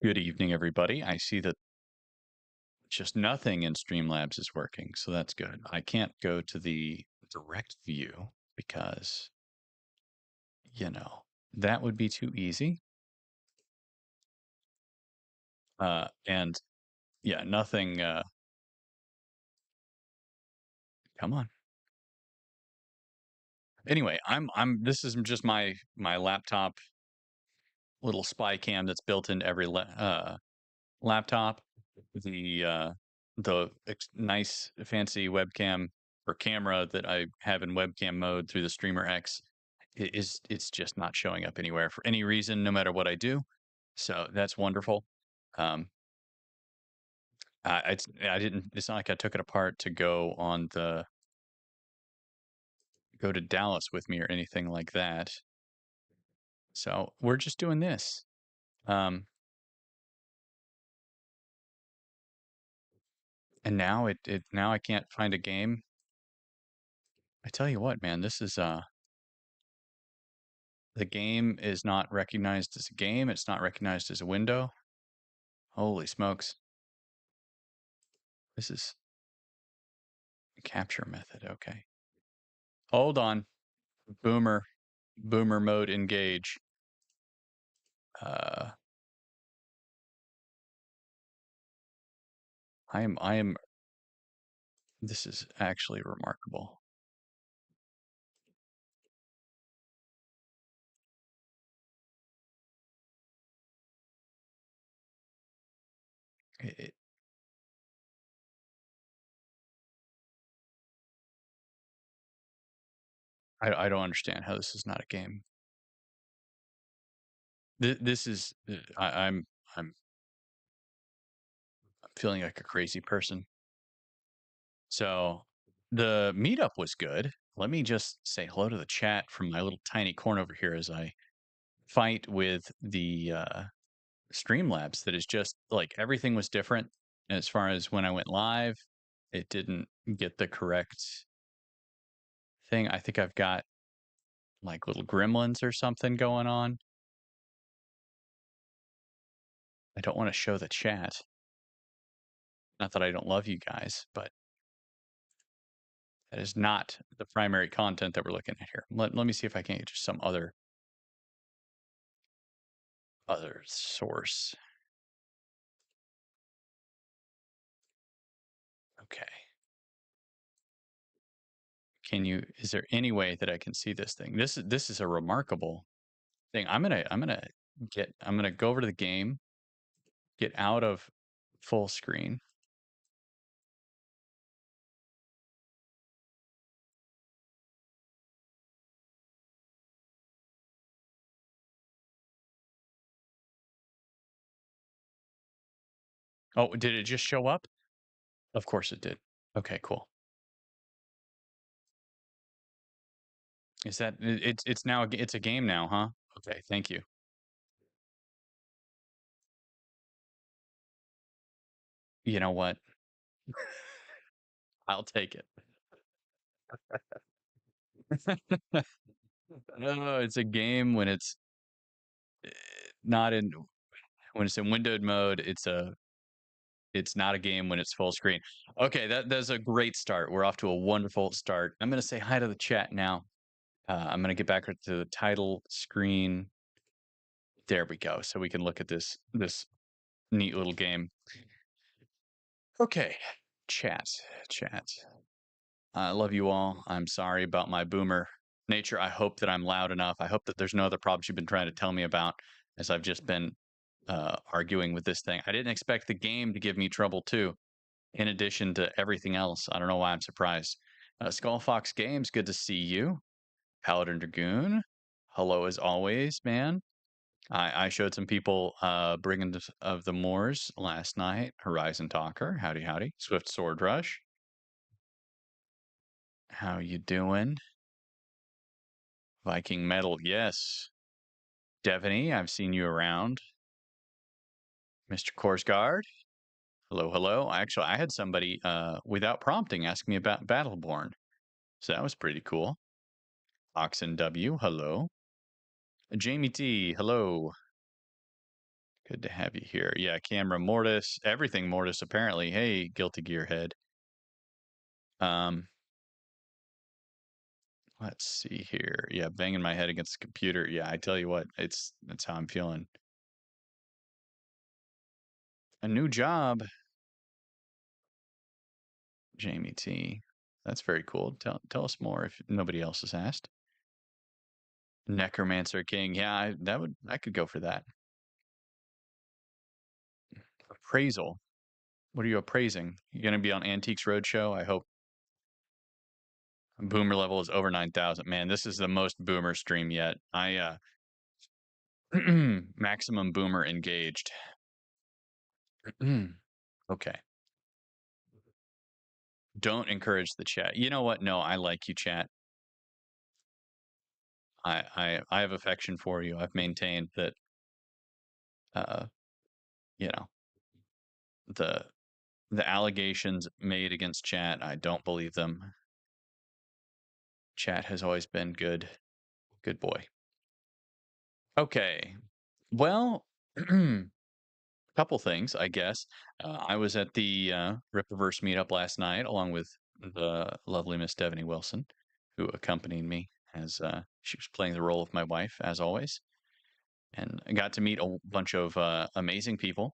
Good evening, everybody. I see that just nothing in Streamlabs is working, so that's good. I can't go to the direct view because, you know, that would be too easy. And yeah, nothing, come on. Anyway, this is just my laptop little spy cam that's built into every laptop. The nice fancy webcam or camera that I have in webcam mode through the Streamer X it's just not showing up anywhere for any reason, no matter what I do. So that's wonderful. Um, I didn't. It's not like I took it apart to go to Dallas with me or anything like that. So we're just doing this. Um, and now I can't find a game. I tell you what, man, this is the game is not recognized as a game. It's not recognized as a window. Holy smokes. This is a capture method. Okay. Hold on. Boomer mode engage. Uh, I am, this is actually remarkable. It, I don't understand how this is not a game. This is, I'm feeling like a crazy person. So the meetup was good. Let me just say hello to the chat from my little tiny corner over here as I fight with the Streamlabs that is just like everything was different as far as when I went live. It didn't get the correct thing. I think I've got like little gremlins or something going on. I don't want to show the chat. Not that I don't love you guys, but that is not the primary content that we're looking at here. Let me see if I can get just some other source. Okay. Is there any way that I can see this thing? This is a remarkable thing. I'm gonna go over to the game, get out of full screen. Oh, did it just show up? Of course it did. Okay, cool. Is that it's now it's a game now, huh? Okay, thank you. You know what? I'll take it. No, it's a game when it's not in when it's in windowed mode. It's not a game when it's full screen. Okay, that's a great start. We're off to a wonderful start. I'm gonna say hi to the chat now. I'm gonna get back to the title screen. There we go. So we can look at this neat little game. Okay, chat. I love you all. I'm sorry about my boomer nature. I hope that I'm loud enough. I hope that there's no other problems you've been trying to tell me about as I've just been arguing with this thing. I didn't expect the game to give me trouble too, in addition to everything else. I don't know why I'm surprised. Skull Fox Games, good to see you. Paladin Dragoon, hello as always, man. I showed some people Brigand of the Moors last night. Horizon Talker, howdy howdy. Swift Sword Rush, how you doing? Viking Metal, yes. Devaney, I've seen you around. Mr. Korsgaard, hello, hello. Actually, I had somebody without prompting ask me about Battleborn, so that was pretty cool. Oxen W, hello. Jamie T, hello. Good to have you here. Yeah, camera Mortis, everything Mortis apparently. Hey, guilty gearhead. Um, let's see here. Yeah, banging my head against the computer. Yeah, I tell you what, that's how I'm feeling. A new job, Jamie T. That's very cool. Tell us more if nobody else has asked. Necromancer King. Yeah, I could go for that. Appraisal. What are you appraising? You gonna be on Antiques Roadshow? I hope. Boomer level is over 9,000. Man, this is the most boomer stream yet. Maximum boomer engaged. Okay. Don't encourage the chat. You know what? No, I like you, chat. I have affection for you. I've maintained that uh, you know, the the allegations made against chat, I don't believe them. Chat has always been good. Good boy. Okay. Well, couple things, I guess. I was at the Rippaverse meetup last night, along with the lovely Miss Devaney Wilson, who accompanied me as she was playing the role of my wife, as always. And I got to meet a bunch of amazing people.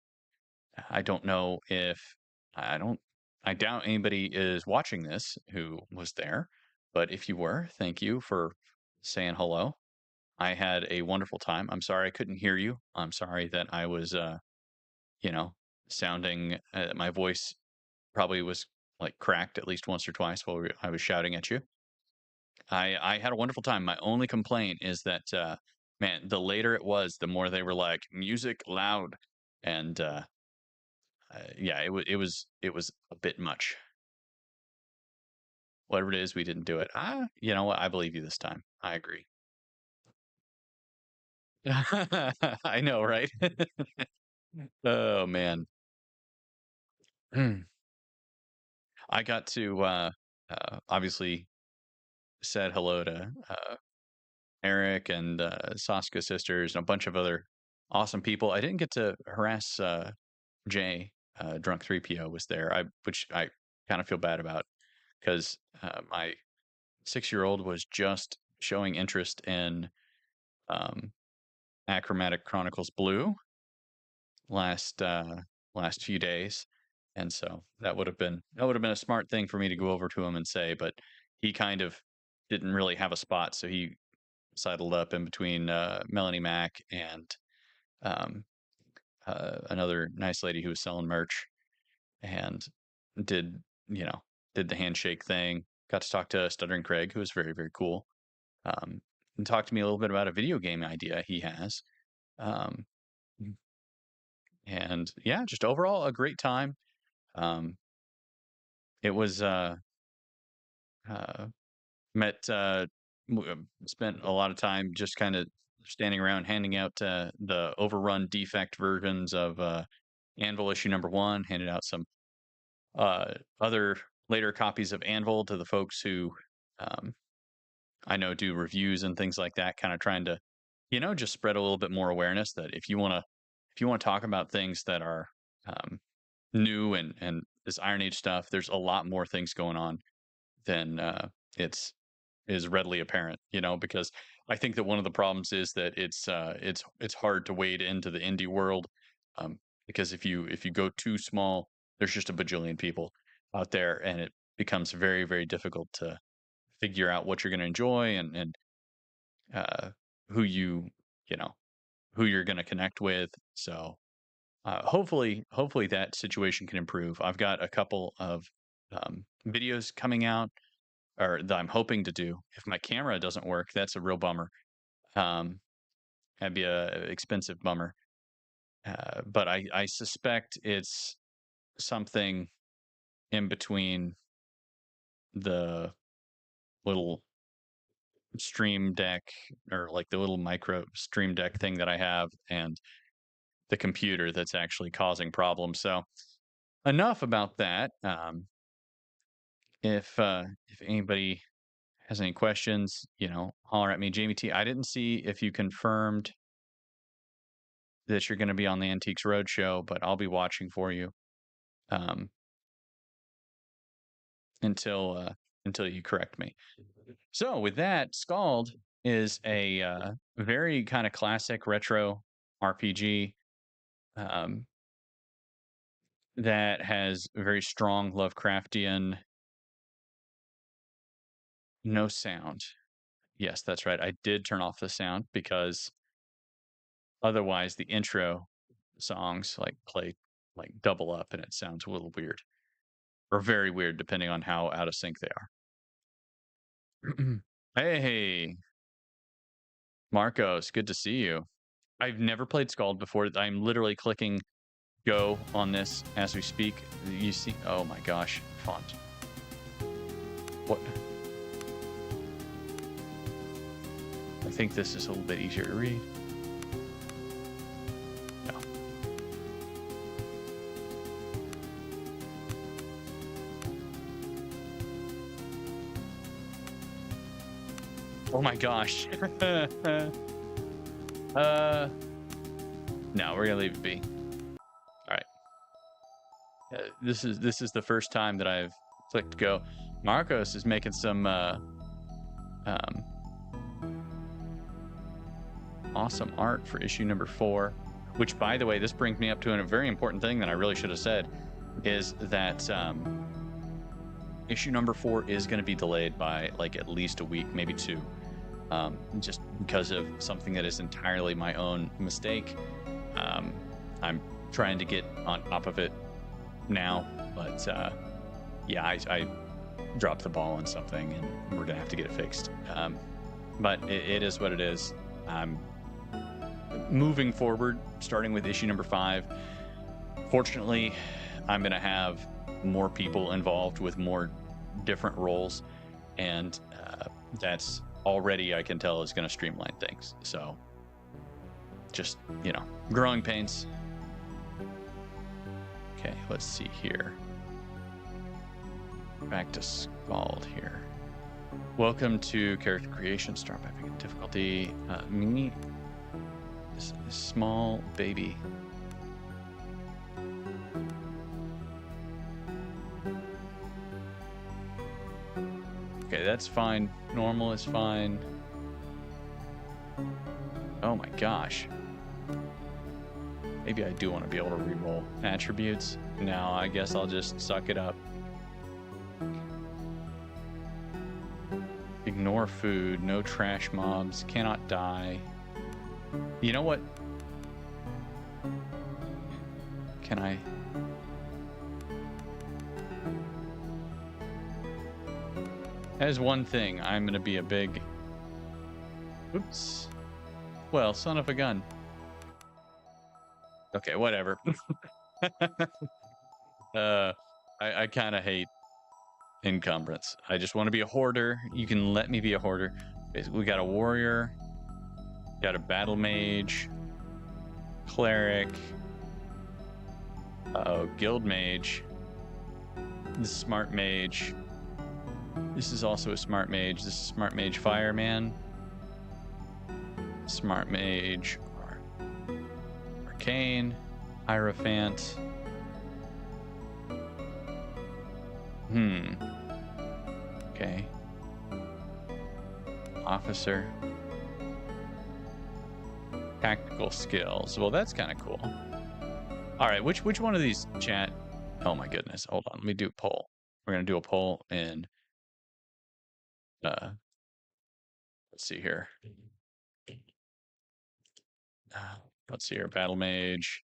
I don't know if I don't. I doubt anybody is watching this who was there, but if you were, thank you for saying hello. I had a wonderful time. I'm sorry I couldn't hear you. I'm sorry that I was you know, sounding my voice probably was like cracked at least once or twice while I was shouting at you. I had a wonderful time. My only complaint is that man, the later it was, the more they were like music loud, and yeah, it was a bit much. Whatever it is, we didn't do it. You know what? I believe you this time. I agree. I know, right? Oh man. I got to obviously said hello to Eric and Saska sisters and a bunch of other awesome people. I didn't get to harass Jay. Drunk 3PO was there, which I kind of feel bad about because my 6-year-old was just showing interest in um, Achromatic Chronicles Blue last last few days, and so that would have been a smart thing for me to go over to him and say, but he kind of didn't really have a spot, so he sidled up in between Melanie Mack and um, another nice lady who was selling merch, and did you know did the handshake thing. Got to talk to Stuttering Craig, who was very very cool, and talked to me a little bit about a video game idea he has. Um, and yeah, just overall a great time. Um, it was uh, met spent a lot of time just kind of standing around handing out the overrun defect versions of Anvil issue number 1, handed out some other later copies of Anvil to the folks who um, I know do reviews and things like that, kind of trying to just spread a little bit more awareness that if you want to talk about things that are um, new and this Iron Age stuff, there's a lot more things going on than it's is readily apparent, because I think that one of the problems is that it's hard to wade into the indie world, because if you go too small, there's just a bajillion people out there, and it becomes very very difficult to figure out what you're going to enjoy and uh, who you know who you're going to connect with. So hopefully that situation can improve. I've got a couple of videos coming out or that I'm hoping to do. If my camera doesn't work, that's a real bummer. Um, that'd be a expensive bummer. But I suspect it's something in between the little stream deck or like the little micro stream deck thing that I have and the computer that's actually causing problems. So enough about that. If anybody has any questions, holler at me. Jamie T, I didn't see if you confirmed that you're going to be on the Antiques Roadshow, but I'll be watching for you um, until you correct me. So with that, Skald is a very kind of classic retro RPG um, that has very strong Lovecraftian no sound. Yes, that's right. I did turn off the sound because otherwise the intro songs like play like double up and it sounds a little weird or very weird depending on how out of sync they are. Hey, Marcos, good to see you. I've never played Skald before. I'm literally clicking go on this as we speak. You see, oh my gosh, font. What? I think this is a little bit easier to read. No. Oh my gosh. No, we're gonna leave it be. All right. This is the first time that I've clicked go. Marcos is making some awesome art for issue number 4, which, by the way, this brings me up to a very important thing that I really should have said, is that issue number 4 is going to be delayed by like at least a week, maybe 2, just because of something that is entirely my own mistake. I'm trying to get on top of it now, but yeah, I dropped the ball on something and we're gonna have to get it fixed. But it is what it is. Moving forward, starting with issue number 5, fortunately, I'm gonna have more people involved with more different roles, and that's already, I can tell, is going to streamline things. So just, growing pains. Okay, let's see here. Back to Skald here. Welcome to character creation. Start by picking difficulty. Mini small baby. Okay, that's fine. Normal is fine. Oh my gosh. Maybe I do want to be able to reroll attributes. No, I guess I'll just suck it up. Ignore food, no trash mobs, cannot die. You know what? Can I? As one thing, I'm going to be a big... Oops. Well, son of a gun. Okay, whatever. I kind of hate encumbrance. I just want to be a hoarder. You can let me be a hoarder. We got a warrior, got a battle mage, cleric, guild mage, the smart mage. This is also a smart mage. This is smart mage fireman, smart mage arcane, hierophant. Okay. Officer. Tactical skills. Well, that's kind of cool. All right, which one of these, chat? Oh my goodness. Hold on. Let me do a poll. We're going to do a poll in let's see here. Let's see here. Battle mage.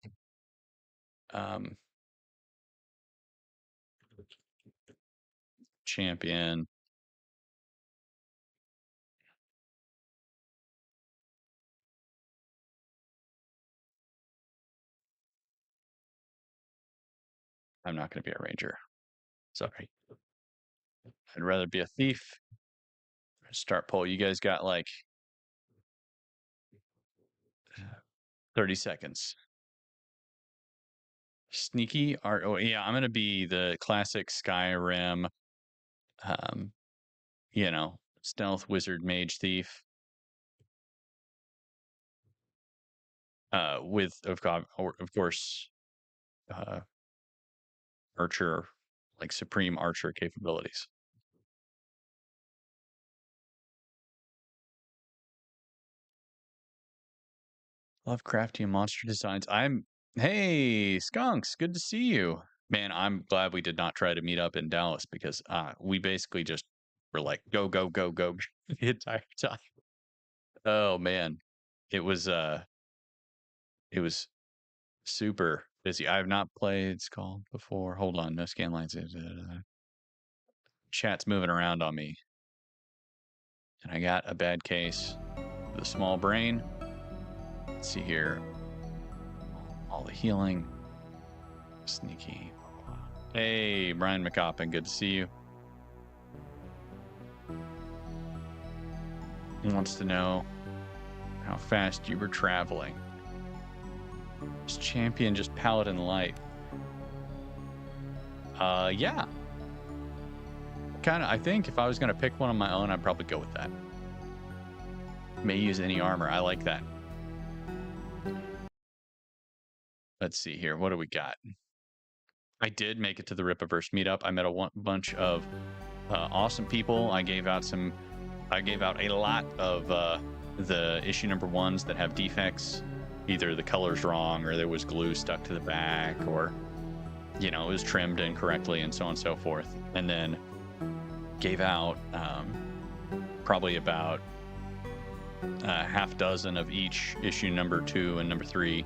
Champion. I'm not going to be a ranger. Sorry. I'd rather be a thief. Start poll. You guys got like 30 seconds. Sneaky art. Oh yeah, I'm gonna be the classic Skyrim, stealth wizard mage thief. with of course archer, like supreme archer capabilities. Lovecraftian monster designs. Hey, Skunks, good to see you. Man, I'm glad we did not try to meet up in Dallas because we basically just were like go go go go the entire time. Oh man. It was it was super busy. I have not played Skald before. Hold on, no scan lines. Chat's moving around on me. And I got a bad case with a small brain. Let's see here. All the healing. Sneaky. Hey, Brian McCoppin, good to see you. He wants to know how fast you were traveling. Is champion just paladin light? Yeah. Kind of. I think if I was going to pick one on my own, I'd probably go with that. May use any armor. I like that. Let's see here. What do we got? I did make it to the Rippaverse meetup. I met a bunch of awesome people. I gave out a lot of the issue number 1s that have defects. Either the color's wrong, or there was glue stuck to the back, or it was trimmed incorrectly, and so on and so forth. And then gave out probably about half dozen of each issue number 2 and number 3.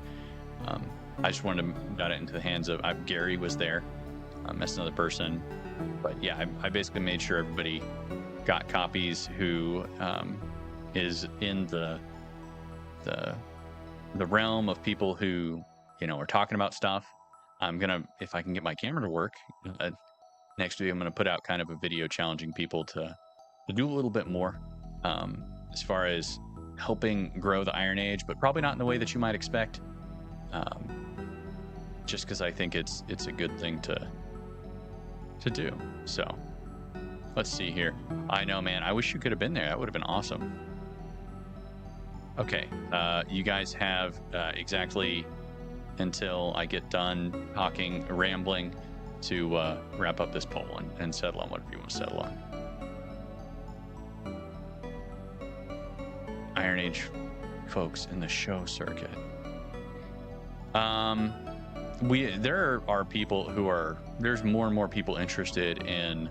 I just wanted to got it into the hands of Gary was there. That's another person. But yeah, I basically made sure everybody got copies who is in the realm of people who are talking about stuff. I'm gonna, if I can get my camera to work, next week I'm gonna put out kind of a video challenging people to do a little bit more as far as helping grow the IronAge, but probably not in the way that you might expect. Just because I think it's a good thing to do. So let's see here. I know, man. I wish you could have been there. That would have been awesome. Okay, you guys have exactly until I get done talking, rambling, to wrap up this poll and settle on whatever you want to settle on. IronAge folks in the show circuit. There are people who are, there's more and more people interested in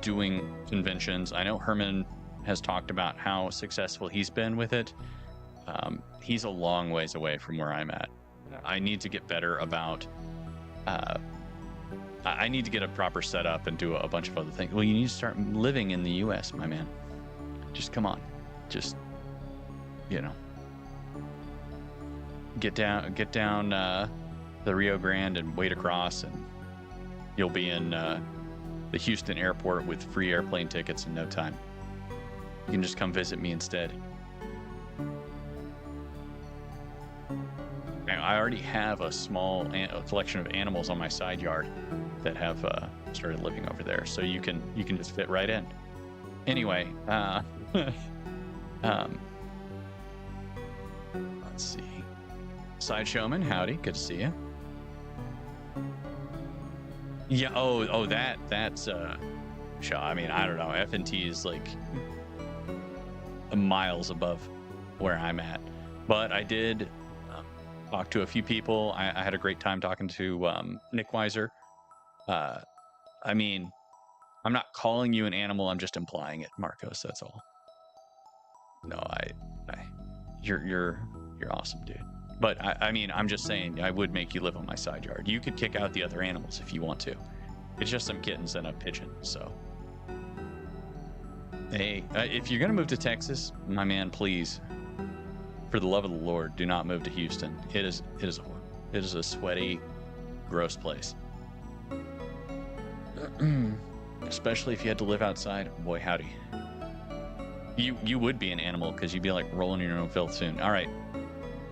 doing conventions. I know Herman has talked about how successful he's been with it. He's a long ways away from where I'm at. I need to get better about I need to get a proper setup and do a bunch of other things. Well, you need to start living in the US, my man. Just come on. Just get down the Rio Grande and wade across, and you'll be in the Houston airport with free airplane tickets in no time. You can just come visit me instead. Now, I already have a small collection of animals on my side yard that have started living over there, so you can just fit right in. Anyway, let's see. Side Showman, howdy, good to see you. Yeah, that's show. I mean, I don't know. F&T is like miles above where I'm at, but I did talk to a few people. I had a great time talking to Nick Weiser. I mean, I'm not calling you an animal. I'm just implying it, Marcos. That's all. No, you're awesome, dude. But I mean, I'm just saying, I would make you live on my side yard. You could kick out the other animals if you want to. It's just some kittens and a pigeon. So, hey, if you're gonna move to Texas, my man, please, for the love of the Lord, do not move to Houston. It is a sweaty, gross place. Especially if you had to live outside. Boy, howdy. You would be an animal because you'd be like rolling in your own filth soon. All right.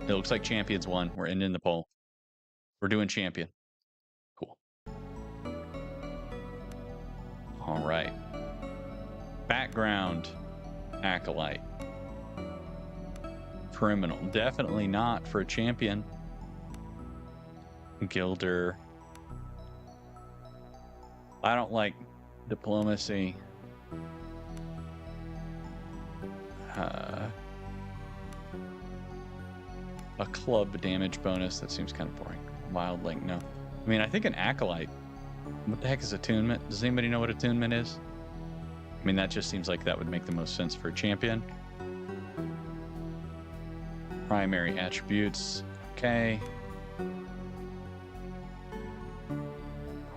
It looks like Champion's won. We're ending the poll. We're doing Champion. Cool. All right. Background Acolyte. criminal. Definitely not for a champion. Gilder. I don't like diplomacy. A club damage bonus. That seems kind of boring. Wild link, no. I mean, I think an acolyte. What the heck is attunement? Does anybody know what attunement is? I mean, that just seems like that would make the most sense for a champion. Primary attributes. Okay.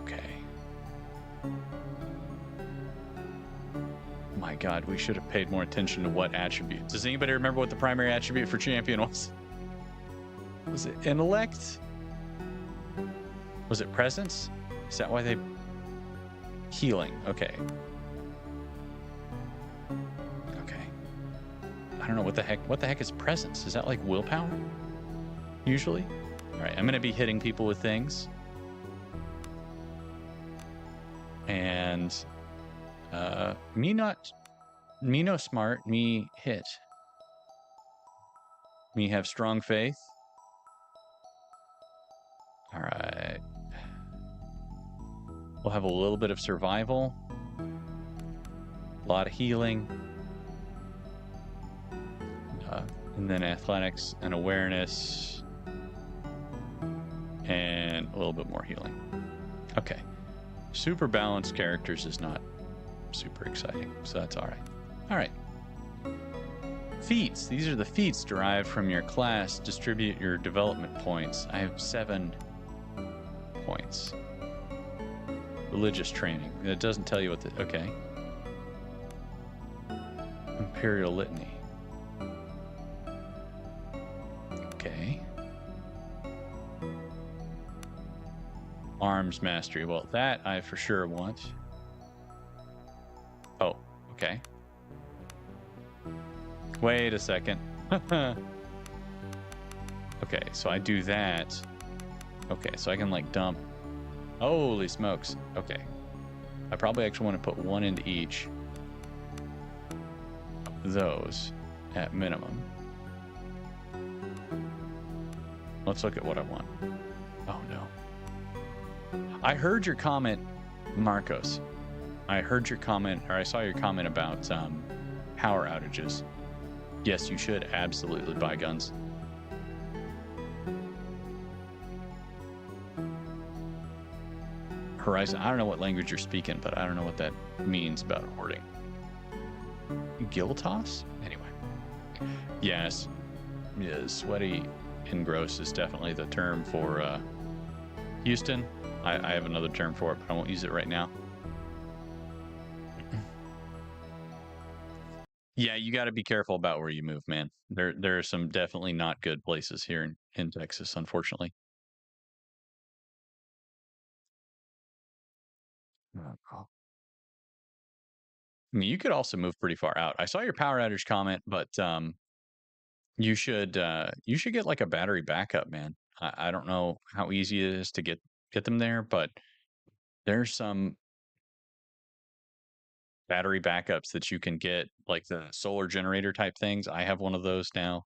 Okay. My God, we should have paid more attention to what attribute. Does anybody remember what the primary attribute for champion was? Was it intellect? Was it presence? Is that why they... Healing. Okay. Okay. I don't know what the heck. What the heck is presence? Is that like willpower? Usually? Alright, I'm going to be hitting people with things. And... me no smart, me hit. Me have strong faith. Alright. We'll have a little bit of survival. A lot of healing. And then athletics and awareness. And a little bit more healing. Okay. Super balanced characters is not super exciting, so that's alright. Alright. Feats. These are the feats derived from your class. Distribute your development points. I have 7 points. Religious training. It doesn't tell you what the... Okay. Imperial Litany. Okay. Arms Mastery. Well, that I for sure want. Oh, okay. Wait a second. Okay, so I do that. Okay, so I can like dump... Holy smokes. Okay. I probably actually want to put 1 into each of those at minimum. Let's look at what I want. Oh, no. I heard your comment, Marcos. I heard your comment, or I saw your comment about power outages. Yes, you should absolutely buy guns. Horizon, I don't know what language you're speaking, but I don't know what that means about hoarding. Gill toss? Anyway. Yes. Yeah, sweaty and gross is definitely the term for Houston. I have another term for it, but I won't use it right now. Yeah, you got to be careful about where you move, man. There are some definitely not good places here in Texas, unfortunately. I mean, you could also move pretty far out. I saw your power outage comment, but you should get like a battery backup, man. I don't know how easy it is to get them there, but there's some battery backups that you can get, like the solar generator type things. I have one of those now.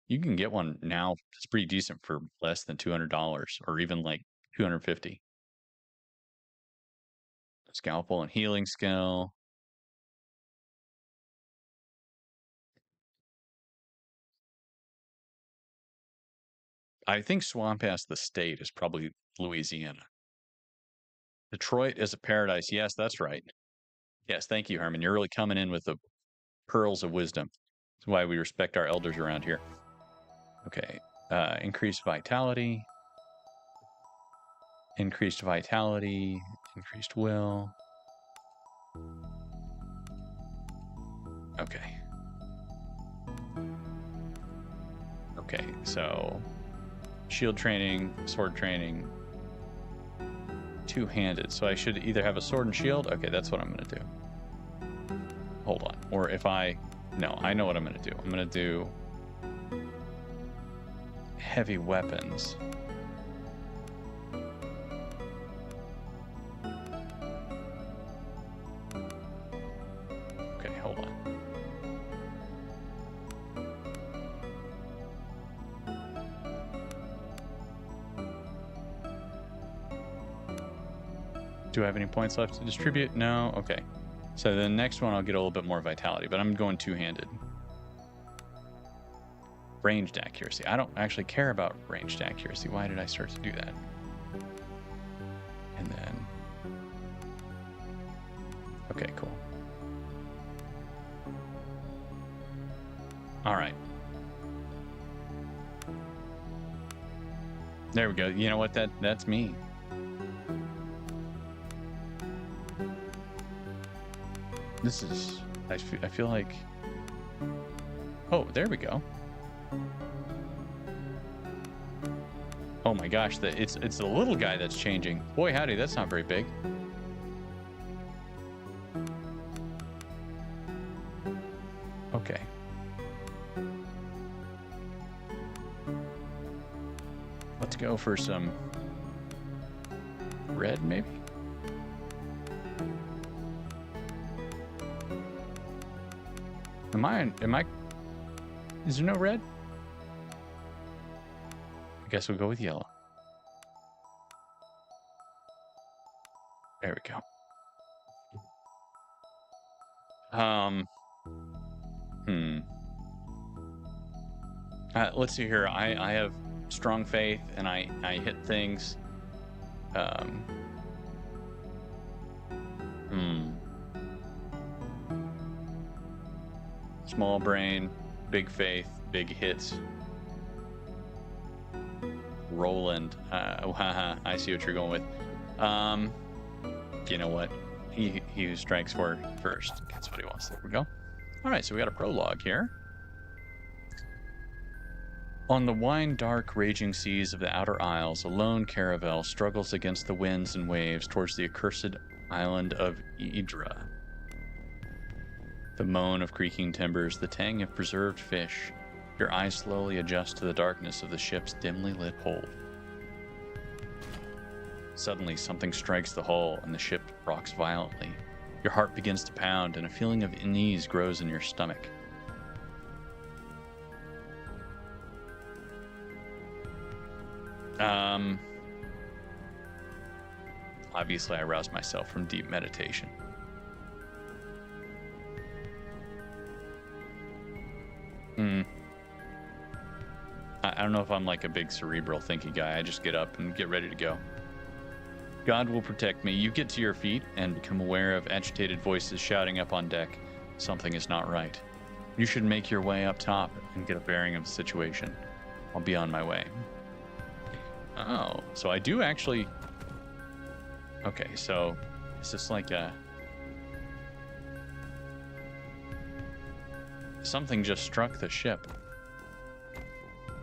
You can get one now. It's pretty decent for less than $200 or even like $250. Scalpel and healing skill. I think Swamp Ass, the state, is probably Louisiana. Detroit is a paradise. Yes, that's right. Yes, thank you, Herman. You're really coming in with the pearls of wisdom. That's why we respect our elders around here. Okay. Increased vitality. Increased vitality. Increased will. Okay. Okay, so shield training, sword training, two-handed. So I should either have a sword and shield. Okay, that's what I'm going to do. Hold on. Or if I... No, I know what I'm going to do. I'm going to do heavy weapons. Okay, hold on. Do I have any points left to distribute? No? Okay. So the next one I'll get a little bit more vitality, but I'm going two-handed. Ranged accuracy. I don't actually care about ranged accuracy. Why did I start to do that? And then... Okay, cool. All right. There we go. You know what? That's me. This is... I feel like... Oh, there we go. Oh my gosh, it's the little guy that's changing. Boy, howdy, that's not very big. Okay. Let's go for some red, maybe? Am I... Is there no red? I guess we'll go with yellow. There we go. Let's see here. I have strong faith, and I hit things. Small brain, big faith, big hits. Roland. I see what you're going with. You know what? He who strikes first gets what he wants. There we go. All right, so we got a prologue here. On the wine-dark, raging seas of the Outer Isles, a lone caravel struggles against the winds and waves towards the accursed island of Idra. The moan of creaking timbers, the tang of preserved fish. Your eyes slowly adjust to the darkness of the ship's dimly lit hold. Suddenly, something strikes the hull, and the ship rocks violently. Your heart begins to pound, and a feeling of unease grows in your stomach. Obviously, I roused myself from deep meditation. I don't know if I'm like a big cerebral thinking guy. I just get up and get ready to go. God will protect me. You get to your feet and become aware of agitated voices shouting up on deck. Something is not right. You should make your way up top and get a bearing of the situation. I'll be on my way. Oh, so I do actually... Okay, so is this like a... Something just struck the ship.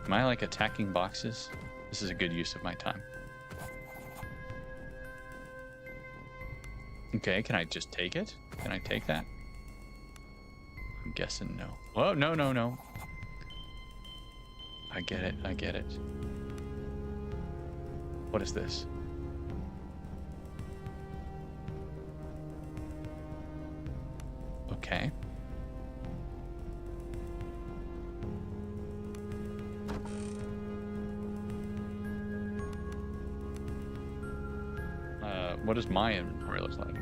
Am I like attacking boxes? This is a good use of my time. Okay, can I just take it? Can I take that? I'm guessing no. Oh, no, no, no. I get it, I get it. What is this? Okay. What does my inventory look like?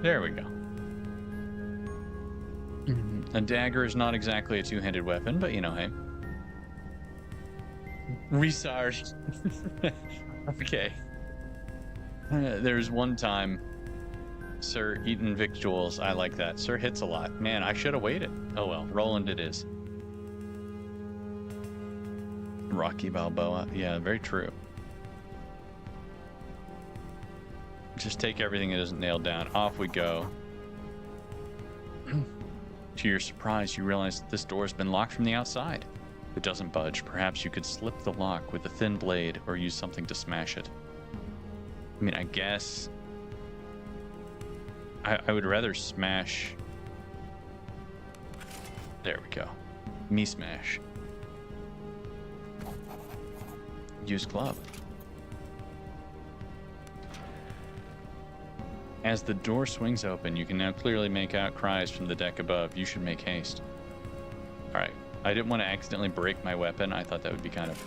There we go. A dagger is not exactly a two-handed weapon, but you know, hey. Resarge. Okay. There's one time, Sir eaten victuals. I like that. Sir hits a lot. Man, I should have waited. Oh well, Roland it is. Rocky Balboa. Yeah, very true. Just take everything that isn't nailed down. Off we go. To your surprise, you realize that this door has been locked from the outside. It doesn't budge. Perhaps you could slip the lock with a thin blade or use something to smash it. I mean, I guess... I would rather smash... There we go. Me smash. Use glove. As the door swings open, you can now clearly make out cries from the deck above. You should make haste. All right. I didn't want to accidentally break my weapon. I thought that would be kind of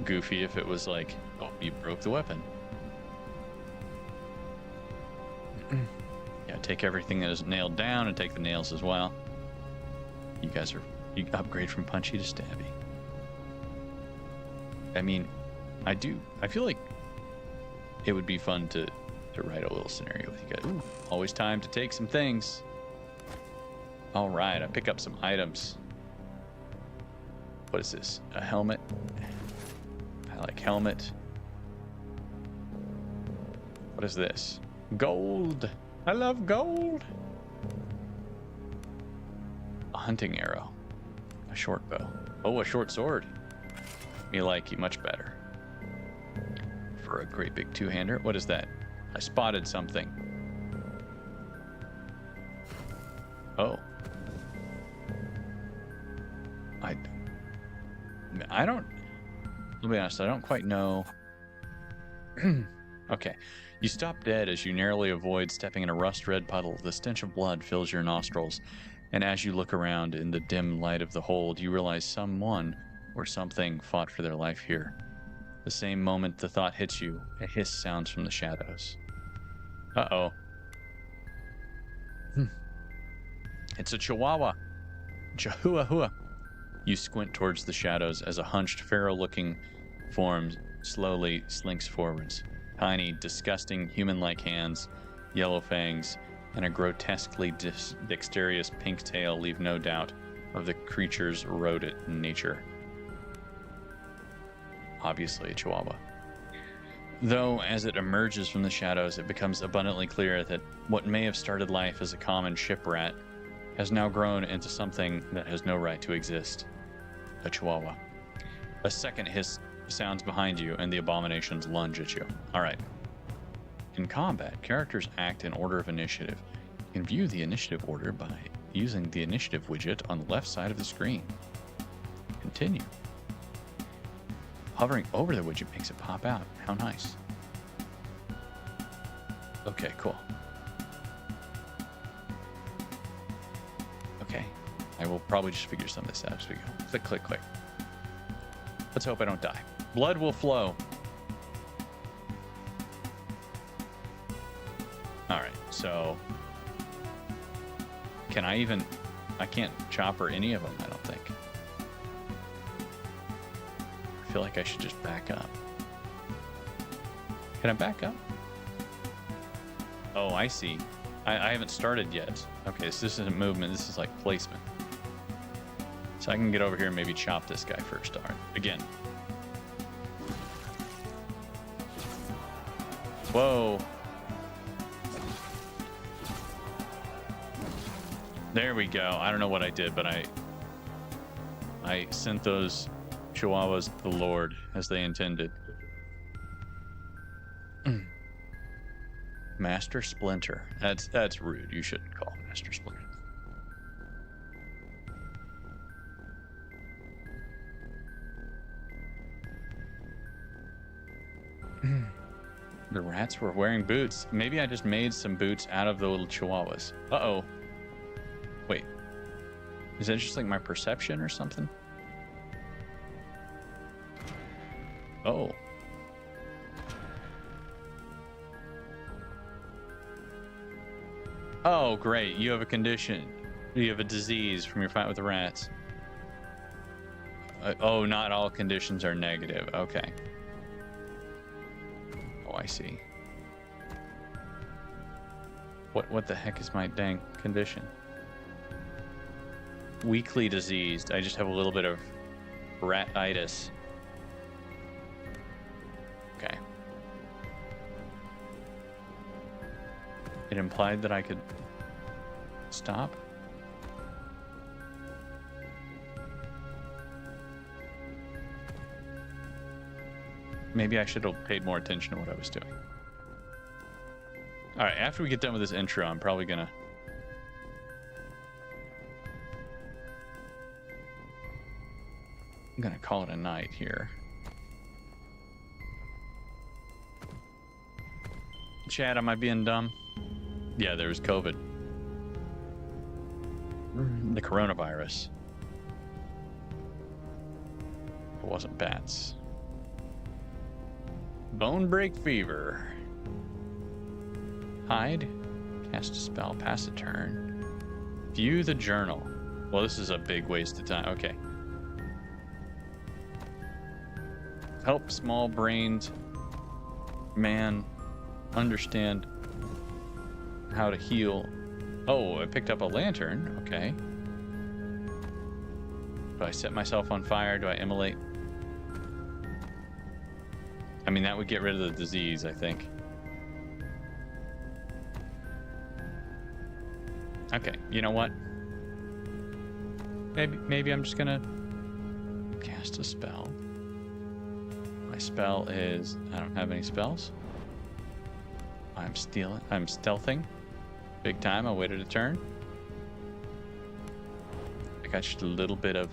goofy if it was like, oh, you broke the weapon. Yeah, take everything that is nailed down and take the nails as well. You guys are, you upgrade from punchy to stabby. I mean, I feel like it would be fun to write a little scenario with you guys. Ooh, always time to take some things. All right, I pick up some items. What is this? A helmet? I like helmet. What is this? Gold. I love gold. A hunting arrow. A short bow. Oh, a short sword. Me like you much better. For a great big two-hander. What is that? I spotted something. Oh. I don't, I'll be honest, I don't quite know. Okay. You stop dead as you narrowly avoid stepping in a rust-red puddle. The stench of blood fills your nostrils, and as you look around in the dim light of the hold, you realize someone or something fought for their life here. The same moment the thought hits you, a hiss sounds from the shadows. Uh-oh. It's a chihuahua. Chihuahua. You squint towards the shadows as a hunched, feral-looking form slowly slinks forwards. Tiny, disgusting, human-like hands, yellow fangs, and a grotesquely dexterous pink tail leave no doubt of the creature's rodent nature. Obviously a chihuahua. Though, as it emerges from the shadows, it becomes abundantly clear that what may have started life as a common ship rat has now grown into something that has no right to exist. A chihuahua. A second hiss sounds behind you, and the abominations lunge at you. Alright. In combat, characters act in order of initiative. You can view the initiative order by using the initiative widget on the left side of the screen. Continue. Hovering over the widget makes it pop out. How nice. Okay, cool. Okay. I will probably just figure some of this out as we go. Click, click, click. Let's hope I don't die. Blood will flow. Alright, so... Can I even... I can't chopper any of them, I don't think. I feel like I should just back up. Can I back up? Oh, I see. I haven't started yet. Okay, so this isn't movement, this is like placement. So I can get over here and maybe chop this guy first. All right, again. Whoa. There we go. I don't know what I did, but I sent those chihuahuas to the Lord as they intended. Master Splinter. That's rude. You shouldn't call him Master Splinter. The rats were wearing boots. Maybe I just made some boots out of the little chihuahuas. Uh-oh. Wait. Is that just like my perception or something? Oh. Oh, great. You have a condition. You have a disease from your fight with the rats. Oh, not all conditions are negative. Okay. Oh, I see. What the heck is my dang condition? Weakly diseased. I just have a little bit of ratitis. Okay. It implied that I could stop. Maybe I should have paid more attention to what I was doing. All right, after we get done with this intro, I'm probably gonna... I'm gonna call it a night here. Chad, am I being dumb? Yeah, there was COVID. The coronavirus. It wasn't bats. Bone break fever. Hide. Cast a spell. Pass a turn. View the journal. Well, this is a big waste of time. Okay. Help small-brained man understand how to heal. Oh, I picked up a lantern. Okay. Do I set myself on fire? Do I immolate? I mean, that would get rid of the disease, I think. Okay, you know what? Maybe I'm just gonna cast a spell. My spell is... I don't have any spells. I'm stealthing. Big time. I waited a turn. I got just a little bit of...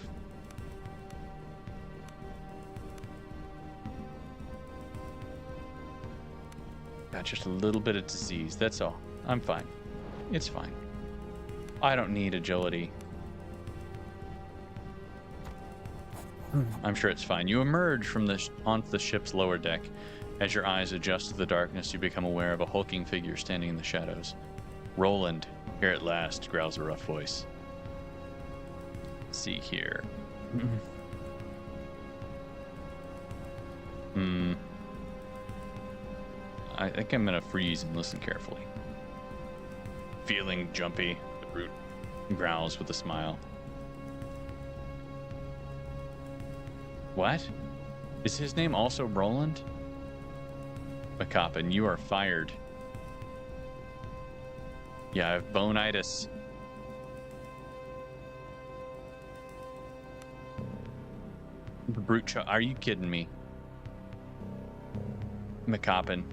Got just a little bit of disease. That's all. I'm fine. It's fine. I don't need agility. I'm sure it's fine. You emerge from onto the ship's lower deck. As your eyes adjust to the darkness, you become aware of a hulking figure standing in the shadows. Roland, here at last, growls a rough voice. Let's see here. I think I'm gonna freeze and listen carefully. Feeling jumpy, the brute growls with a smile. What? Is his name also Roland? McCoppin, you are fired. Yeah, I have bone-itis. The brute are you kidding me? McCoppin.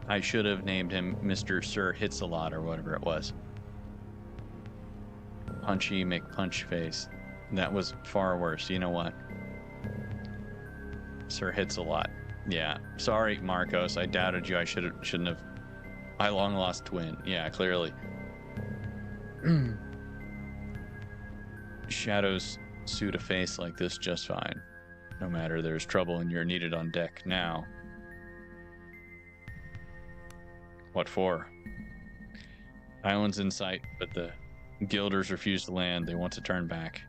I should have named him Mr. Sir Hits-a-Lot or whatever it was. Punchy McPunch face. That was far worse. You know what? Sir Hits-a-Lot. Yeah. Sorry, Marcos. I doubted you. I shouldn't have. I long lost twin. Yeah, clearly. Shadows suit a face like this just fine. No matter, there's trouble and you're needed on deck now. What for? Island's in sight, but the Guilders refuse to land. They want to turn back.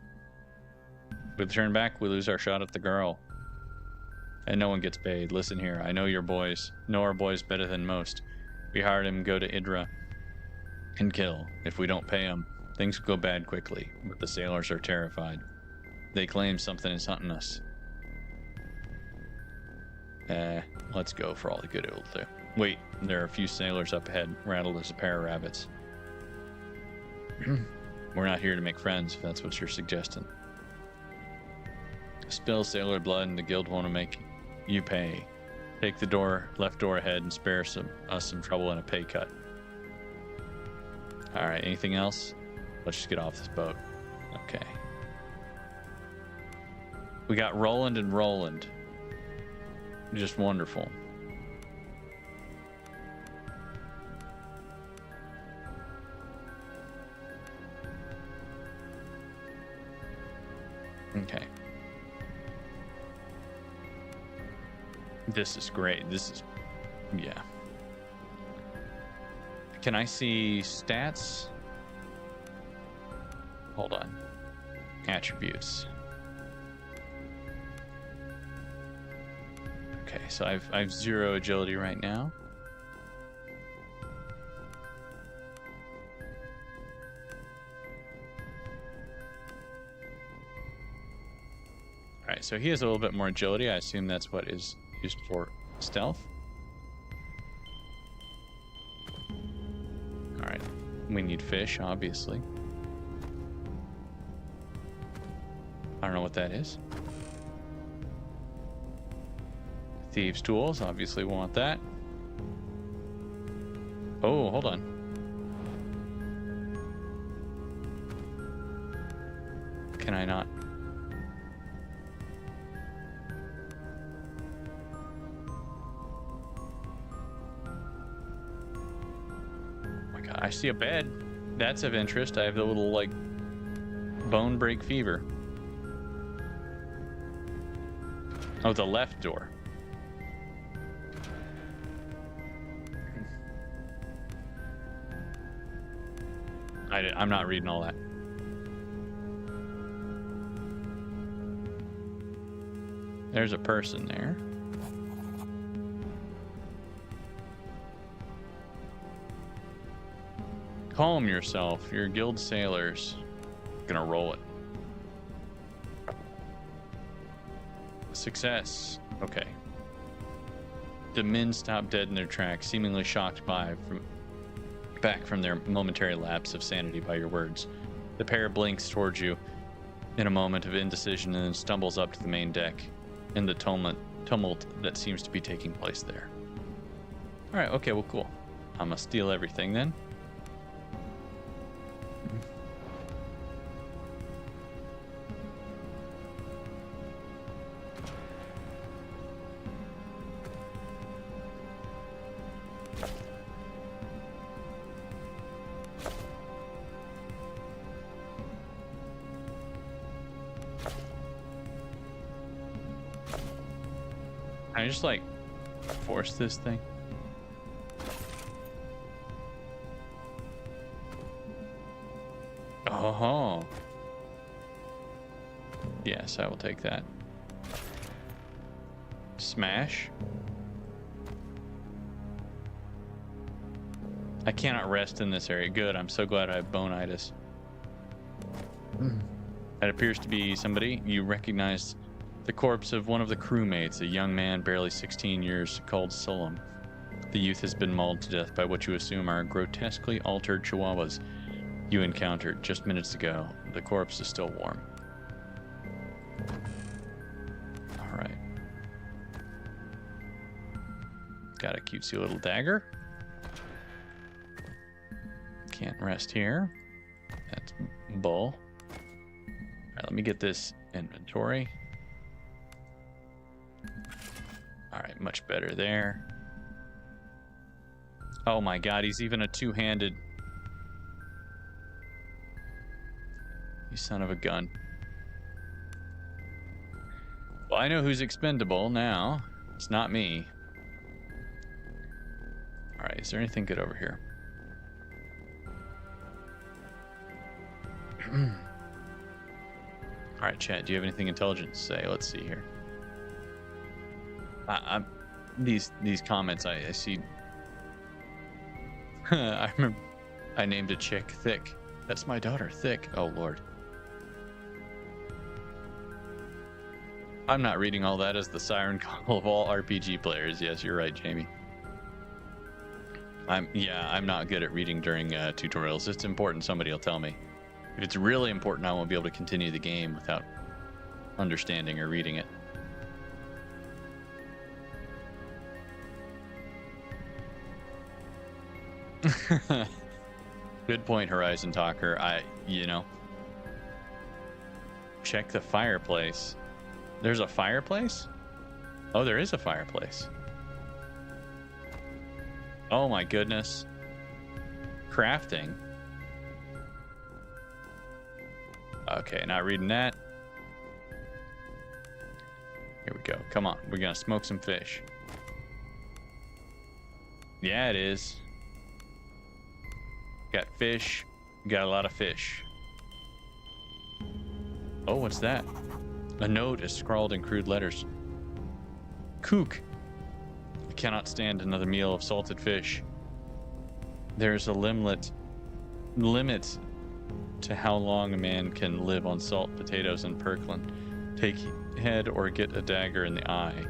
If we turn back, we lose our shot at the girl. And no one gets paid. Listen here, I know your boys. Know our boys better than most. We hired him to go to Idra and kill. If we don't pay him, things will go bad quickly. But the sailors are terrified. They claim something is hunting us. Let's go for all the good it will do. Wait, there are a few sailors up ahead, rattled as a pair of rabbits. We're not here to make friends, if that's what you're suggesting. Spill sailor blood and the guild won't make you pay. Take the left door ahead and spare us some trouble and a pay cut. Alright, anything else? Let's just get off this boat. Okay. We got Roland and Roland. Just wonderful. Okay. This is great. This is... yeah. Can I see stats? Hold on. Attributes. Okay, so I've 0 agility right now. Alright, so he has a little bit more agility. I assume that's what is used for stealth. Alright, we need fish, obviously. I don't know what that is. Thieves' tools, obviously want that. Oh, hold on. Can I not? I see a bed. That's of interest. I have the little, like, bone break fever. Oh, the left door. I'm not reading all that. There's a person there. Calm yourself. You're guild sailors. Gonna roll it. Success. Okay. The men stop dead in their tracks, seemingly shocked back from their momentary lapse of sanity by your words. The pair blinks towards you in a moment of indecision and then stumbles up to the main deck in the tumult that seems to be taking place there. All right, okay, well, cool. I'm gonna steal everything then. I just like force this thing. Oh, yes, I will take that. Smash. I cannot rest in this area. Good. I'm so glad I have bone-itis. That appears to be somebody. You recognize the corpse of one of the crewmates, a young man barely 16 years called Sullum. The youth has been mauled to death by what you assume are grotesquely altered chihuahuas you encountered just minutes ago. The corpse is still warm. All right. Got a cutesy little dagger. Can't rest here. That's bull. All right, let me get this inventory. All right, much better there. Oh my god, he's even a two-handed. You son of a gun. Well, I know who's expendable now. It's not me. All right, is there anything good over here? All right, chat, do you have anything intelligent to say? Let's see here. These comments I see. I remember I named a chick Thick. That's my daughter, Thick. Oh Lord. I'm not reading all that as the siren call of all RPG players. Yes, you're right, Jamie. I'm not good at reading during tutorials. It's important somebody will tell me. If it's really important, I won't be able to continue the game without understanding or reading it. Good point, Horizon Talker. Check the fireplace. There's a fireplace? Oh, there is a fireplace. Oh my goodness. Crafting. Okay, not reading that. Here we go. Come on, we're gonna smoke some fish. Yeah, it is. Got fish. Got a lot of fish. Oh, what's that? A note is scrawled in crude letters. Kook. I cannot stand another meal of salted fish. There's a limit to how long a man can live on salt potatoes and Perkland. Take head or get a dagger in the eye,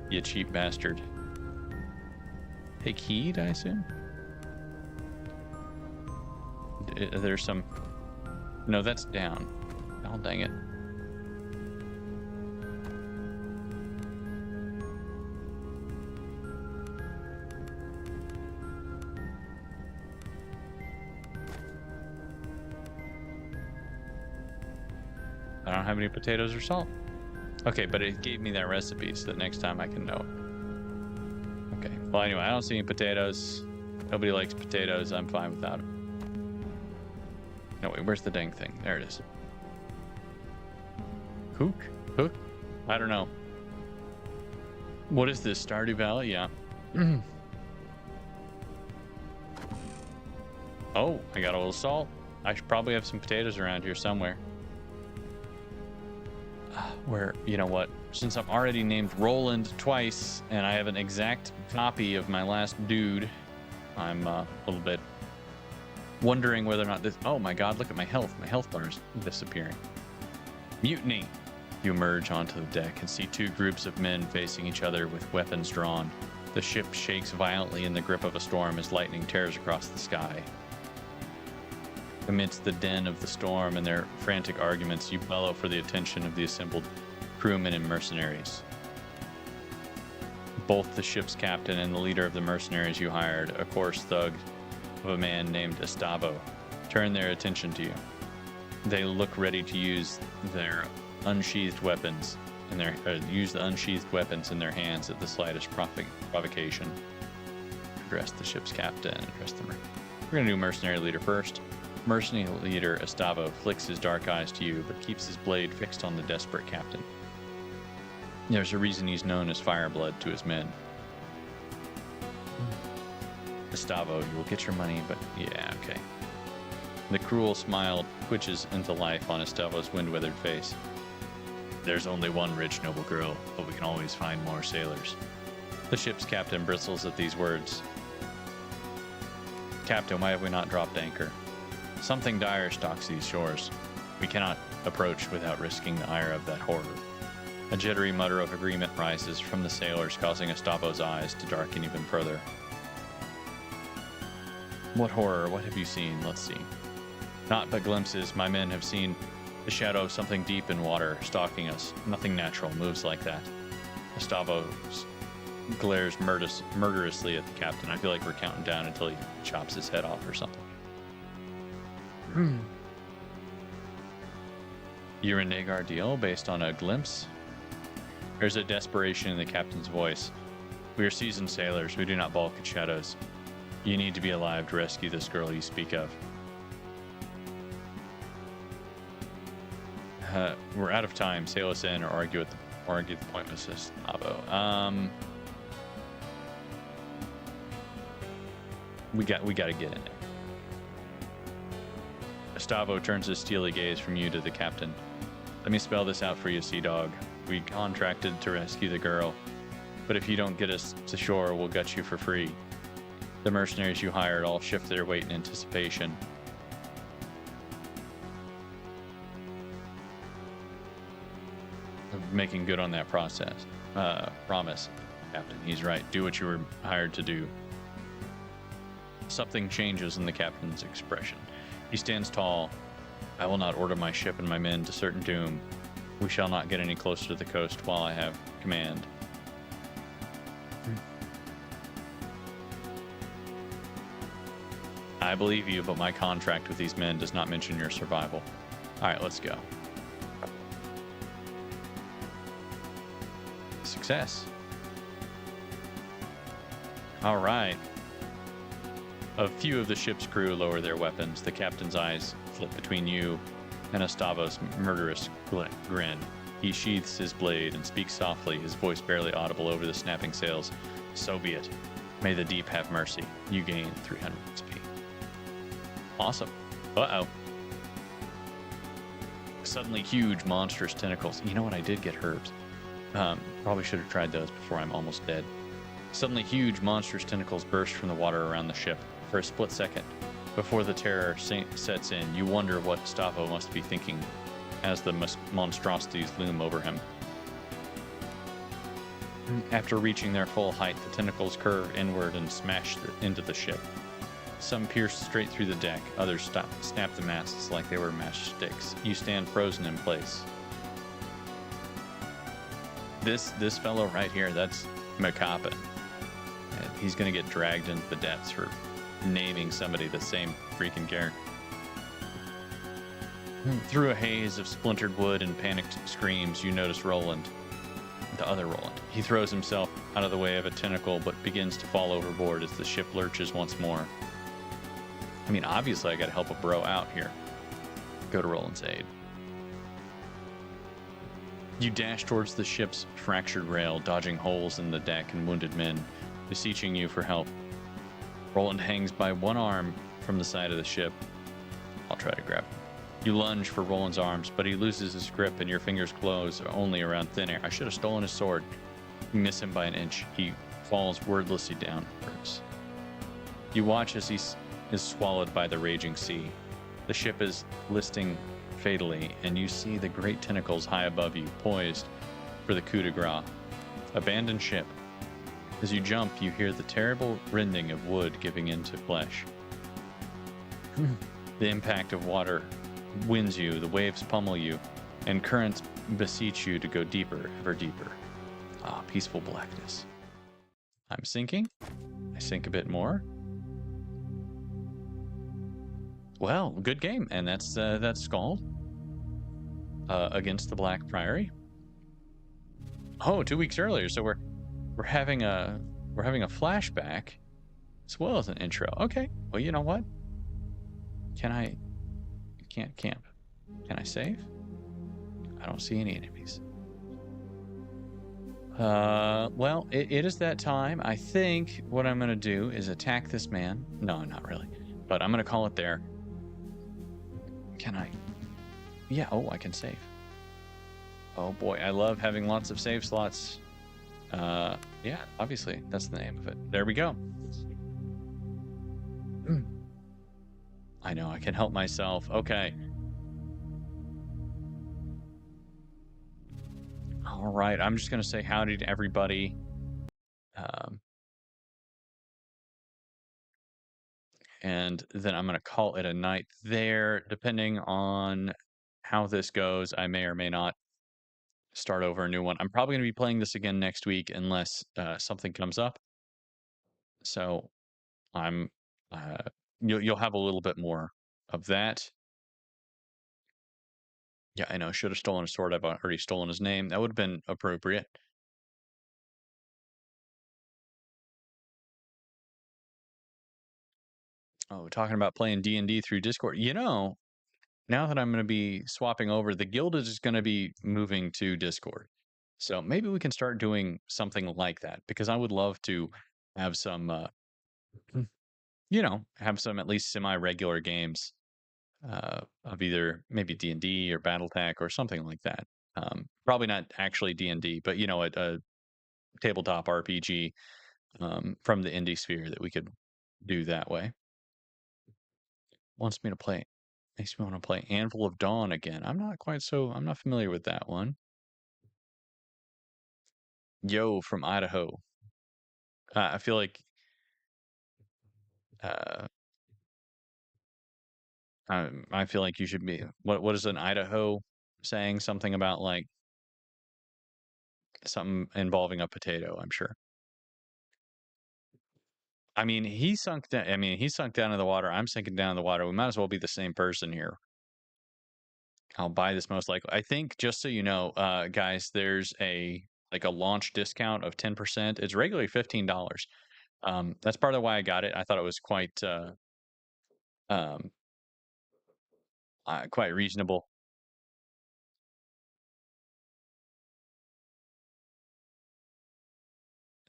you cheap bastard. Take heed, I assume? There's some... No, that's down. Oh, dang it. I don't have any potatoes or salt. Okay, but it gave me that recipe so that next time I can know it. Okay, well anyway, I don't see any potatoes. Nobody likes potatoes. I'm fine without them. No, wait, where's the dang thing? There it is. Hook? Hook? I don't know. What is this? Stardew Valley? Yeah. Oh, I got a little salt. I should probably have some potatoes around here somewhere. Where, you know what? Since I'm already named Roland twice, and I have an exact copy of my last dude, I'm a little bit wondering whether or not this... Oh my god, look at my health. My health bar is disappearing. Mutiny! You emerge onto the deck and see two groups of men facing each other with weapons drawn. The ship shakes violently in the grip of a storm as lightning tears across the sky. Amidst the din of the storm and their frantic arguments, you bellow for the attention of the assembled crewmen and mercenaries. Both the ship's captain and the leader of the mercenaries you hired, a coarse thug of a man named Estavo, turn their attention to you. They look ready to use their unsheathed weapons and use the unsheathed weapons in their hands at the slightest provocation. Address the ship's captain. Address the We're gonna do mercenary leader first. Mercenary leader Estavo flicks his dark eyes to you, but keeps his blade fixed on the desperate captain. There's a reason he's known as Fireblood to his men. Estavo, you will get your money, but yeah, okay. The cruel smile twitches into life on Estavo's wind-weathered face. There's only one rich, noble girl, but we can always find more sailors. The ship's captain bristles at these words. Captain, why have we not dropped anchor? Something dire stalks these shores. We cannot approach without risking the ire of that horror. A jittery mutter of agreement rises from the sailors, causing Estavo's eyes to darken even further. What horror? What have you seen? Let's see. Not but glimpses. My men have seen the shadow of something deep in water stalking us. Nothing natural moves like that. Estavo glares murderously at the captain. I feel like we're counting down until he chops his head off or something. You renege our deal based on a glimpse? There's a desperation in the captain's voice. We are seasoned sailors. We do not balk at shadows. You need to be alive to rescue this girl you speak of. We're out of time. Sail us in or argue the point with Estavo. We got to get in there. Estavo turns his steely gaze from you to the captain. Let me spell this out for you, Sea Dog. We contracted to rescue the girl, but if you don't get us to shore, we'll gut you for free. The mercenaries you hired all shift their weight in anticipation. Of making good on that promise, Captain. He's right. Do what you were hired to do. Something changes in the captain's expression. He stands tall. I will not order my ship and my men to certain doom. We shall not get any closer to the coast while I have command. I believe you, but my contract with these men does not mention your survival. All right, let's go. Success. All right. A few of the ship's crew lower their weapons. The captain's eyes flip between you and Estavo's murderous grin. He sheaths his blade and speaks softly, his voice barely audible over the snapping sails. So be it. May the deep have mercy. You gain 300 XP. Awesome. Uh-oh. Suddenly huge, monstrous tentacles. You know what? I did get herbs. Probably should have tried those before I'm almost dead. Suddenly huge, monstrous tentacles burst from the water around the ship. For a split second, before the terror sets in, you wonder what Estavo must be thinking as the monstrosities loom over him. After reaching their full height, the tentacles curve inward and smash into the ship. Some pierce straight through the deck, others snap the masts like they were matchsticks. You stand frozen in place. This fellow right here, that's Macapa. He's gonna get dragged into the depths for naming somebody the same freaking character. Through a haze of splintered wood and panicked screams, you notice Roland, the other Roland. He throws himself out of the way of a tentacle, but begins to fall overboard as the ship lurches once more. I mean, obviously I gotta help a bro out here. go to Roland's aid. You dash towards the ship's fractured rail, dodging holes in the deck and wounded men, beseeching you for help. Roland hangs by one arm from the side of the ship. I'll try to grab him. You lunge for Roland's arms, but he loses his grip and your fingers close only around thin air. I should have stolen his sword. You miss him by an inch. He falls wordlessly downwards. You watch as he is swallowed by the raging sea. The ship is listing fatally, and you see the great tentacles high above you, poised for the coup de grace. Abandoned ship. As you jump, you hear the terrible rending of wood giving into flesh. The impact of water winds you, the waves pummel you, and currents beseech you to go deeper, ever deeper. Ah, peaceful blackness. I'm sinking. I sink a bit more. Well, good game, and that's Skald against the Black Priory. Oh, 2 weeks earlier, so we're having a flashback as well as an intro. Okay, well, you know what? I can't camp. Can I save? I don't see any enemies. Well, it is that time. I think what I'm gonna do is attack this man. No, not really, but I'm gonna call it there. Can I? Yeah, oh, I can save. Oh boy, I love having lots of save slots. Yeah, obviously, that's the name of it. There we go. I know, I can help myself. Okay. All right, I'm just going to say howdy to everybody. And then I'm going to call it a night there. Depending on how this goes, I may or may not start over a new one. I'm probably going to be playing this again next week unless something comes up. So I'm you'll have a little bit more of that. Yeah, I know. Should have stolen a sword. I've already stolen his name. That would have been appropriate. Oh, talking about playing D&D through Discord. You know, now that I'm going to be swapping over, the guild is going to be moving to Discord. So maybe we can start doing something like that, because I would love to have some, have some at least semi-regular games of either maybe D&D or BattleTech or something like that. Probably not actually D&D, but a tabletop RPG from the indie sphere that we could do that way. Makes me want to play Anvil of Dawn again. I'm not familiar with that one. Yo from Idaho. I feel like uh, I feel like you should be. What is an Idaho saying? Something about like something involving a potato, I'm sure. I mean, he sunk down. I mean, he sunk down in the water. I'm sinking down in the water. We might as well be the same person here. I'll buy this most likely. I think, just so you know, guys, there's a launch discount of 10%. It's regularly $15. That's part of why I got it. I thought it was um, quite reasonable.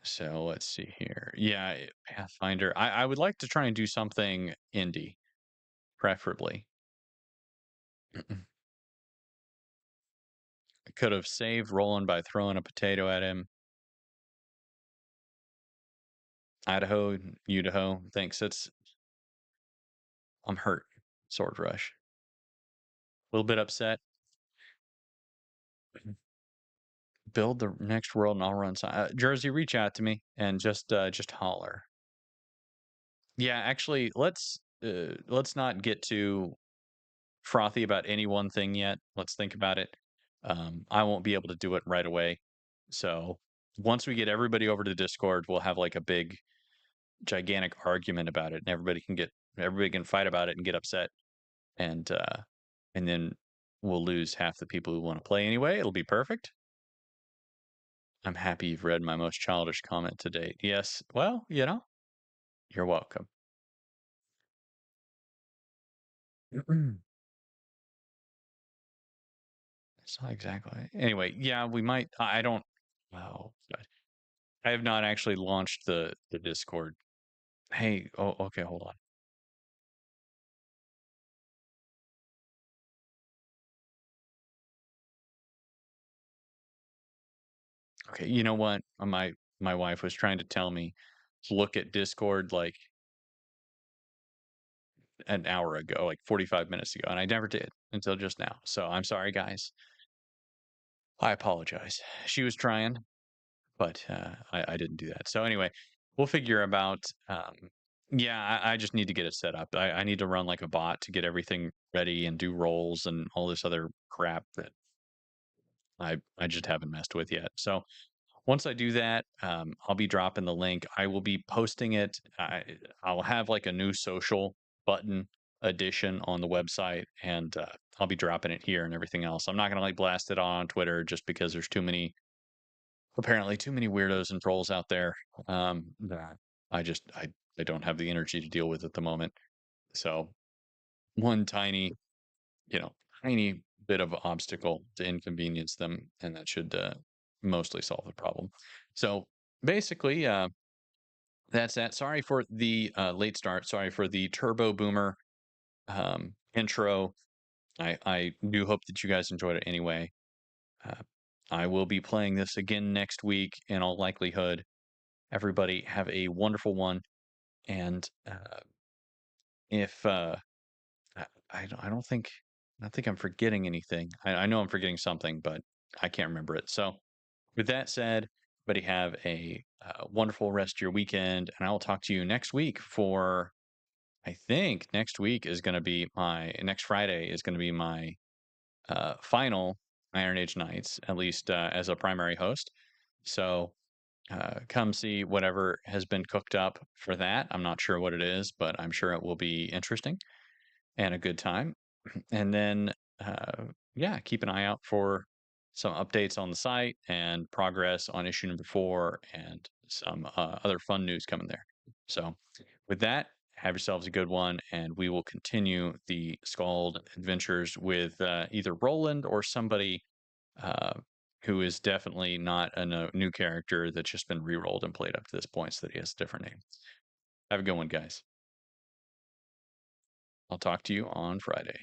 So let's see here. Yeah, Pathfinder. I would like to try and do something indie, preferably. I could have saved Roland by throwing a potato at him. Idaho, Idaho thinks I'm hurt. Sword rush. A little bit upset. Build the next world and I'll run. Jersey, reach out to me and just holler. Yeah, actually, let's not get too frothy about any one thing yet. Let's think about it. I won't be able to do it right away. So once we get everybody over to Discord, we'll have like a big, gigantic argument about it, and everybody can fight about it and get upset, and then we'll lose half the people who want to play anyway. It'll be perfect. I'm happy you've read my most childish comment to date. Yes, well, you're welcome. So exactly. Anyway, yeah, we might. I don't. Oh, God. I have not actually launched the Discord. Hey, oh, okay, hold on. Okay, you know what? My wife was trying to tell me to look at Discord like an hour ago, like 45 minutes ago, and I never did until just now. So I'm sorry, guys. I apologize. She was trying, but I didn't do that. So anyway, we'll figure about. Yeah, I just need to get it set up. I need to run like a bot to get everything ready and do roles and all this other crap that I just haven't messed with yet. So once I do that, I'll be dropping the link. I will be posting it. I'll have like a new social button addition on the website, and I'll be dropping it here and everything else. I'm not gonna like blast it on Twitter just because there's too many, apparently too many weirdos and trolls out there that I don't have the energy to deal with at the moment. So one tiny, you know, tiny bit of obstacle to inconvenience them, and that should mostly solve the problem. So basically, that's that. Sorry for the late start. Sorry for the turbo boomer intro. I do hope that you guys enjoyed it anyway. Uh, I will be playing this again next week in all likelihood. Everybody have a wonderful one. And if I don't think I'm forgetting anything. I know I'm forgetting something, but I can't remember it. So with that said, everybody have a wonderful rest of your weekend, and I will talk to you next week for. I think next week is going to be my next Friday is going to be my final Iron Age nights, at least as a primary host. So come see whatever has been cooked up for that. I'm not sure what it is, but I'm sure it will be interesting and a good time. And then, yeah, keep an eye out for some updates on the site and progress on issue number 4 and some other fun news coming there. So, with that, have yourselves a good one, and we will continue the Skald adventures with either Roland or somebody uh, who is definitely not a new character that's just been re-rolled and played up to this point so that he has a different name. Have a good one, guys. I'll talk to you on Friday.